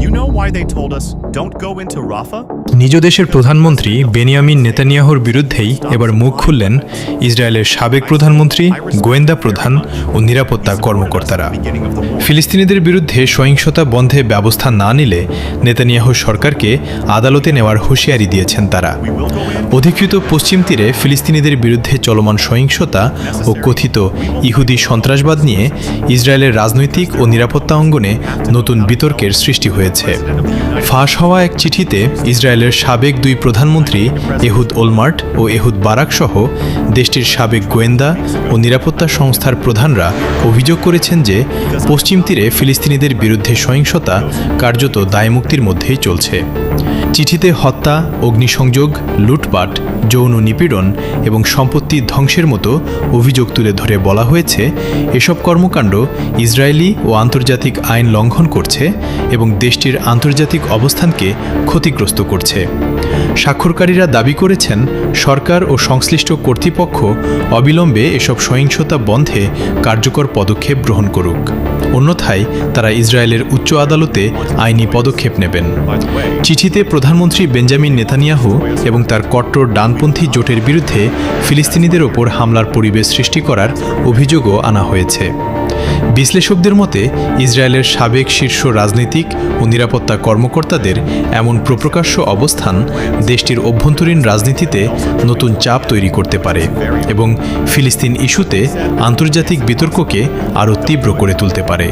You know why they told us, don't go into Rafah? নিজ দেশের প্রধানমন্ত্রী Benjamin নেতানিয়াহুর বিরুদ্ধেই এবার মুখ খুললেন ইসরায়েলের সাবেক প্রধানমন্ত্রী, গোয়েন্দা প্রধান ও নিরাপত্তা কর্মকর্তারা। ফিলিস্তিনিদের বিরুদ্ধে সহিংসতা বন্ধে ব্যবস্থা না নিলে নেতানিয়াহু সরকারকে আদালতে নেওয়ার হুঁশিয়ারি দিয়েছেন তারা। অধিকৃত পশ্চিম তীরে ফিলিস্তিনিদের বিরুদ্ধে চলমান সহিংসতা ও কথিত ইহুদি সন্ত্রাসবাদ নিয়ে ইসরায়েলের রাজনৈতিক ও নিরাপত্তা অঙ্গনে নতুন বিতর্কের সৃষ্টি হয়েছে। ফাঁস হওয়া এক চিঠিতে ইসরায়েলের সাবেক দুই প্রধানমন্ত্রী এহুদ ওলমার্ট ও এহুদ বারাক সহ দেশটির সাবেক গোয়েন্দা ও নিরাপত্তা সংস্থার প্রধানরা অভিযোগ করেছেন যে পশ্চিম তীরে ফিলিস্তিনিদের বিরুদ্ধে সহিংসতা কার্যত দায়মুক্তির মধ্যেই চলছে। চিঠিতে হত্যা, অগ্নিসংযোগ, লুটপাট, যৌন নিপীড়ন এবং সম্পত্তি ধ্বংসের মতো অভিযোগ তুলে ধরে বলা হয়েছে এসব কর্মকাণ্ড ইসরায়েলি ও আন্তর্জাতিক আইন লঙ্ঘন করছে এবং দেশটির আন্তর্জাতিক অবস্থানকে ক্ষতিগ্রস্ত করছে। স্বাক্ষরকারীরা দাবি করেছেন সরকার ও সংশ্লিষ্ট কর্তৃপক্ষ অবিলম্বে এসব সহিংসতা বন্ধে কার্যকর পদক্ষেপ গ্রহণ করুক, অন্যথায় তারা ইসরায়েলের উচ্চ আদালতে আইনি পদক্ষেপ নেবেন। চিঠিতে প্রধানমন্ত্রী বেঞ্জামিন নেতানিয়াহু এবং তার কট্টর ডানপন্থী জোটের বিরুদ্ধে ফিলিস্তিনিদের ওপর হামলার পরিবেশ সৃষ্টি করার অভিযোগও আনা হয়েছে। বিশ্লেষকদের মতে ইসরায়েলের সাবেক শীর্ষ রাজনৈতিক ও নিরাপত্তা কর্মকর্তাদের এমন প্রকাশ্য অবস্থান দেশটির অভ্যন্তরীণ রাজনীতিতে নতুন চাপ তৈরি করতে পারে এবং ফিলিস্তিন ইস্যুতে আন্তর্জাতিক বিতর্ককে আরও তীব্র করে তুলতে পারে।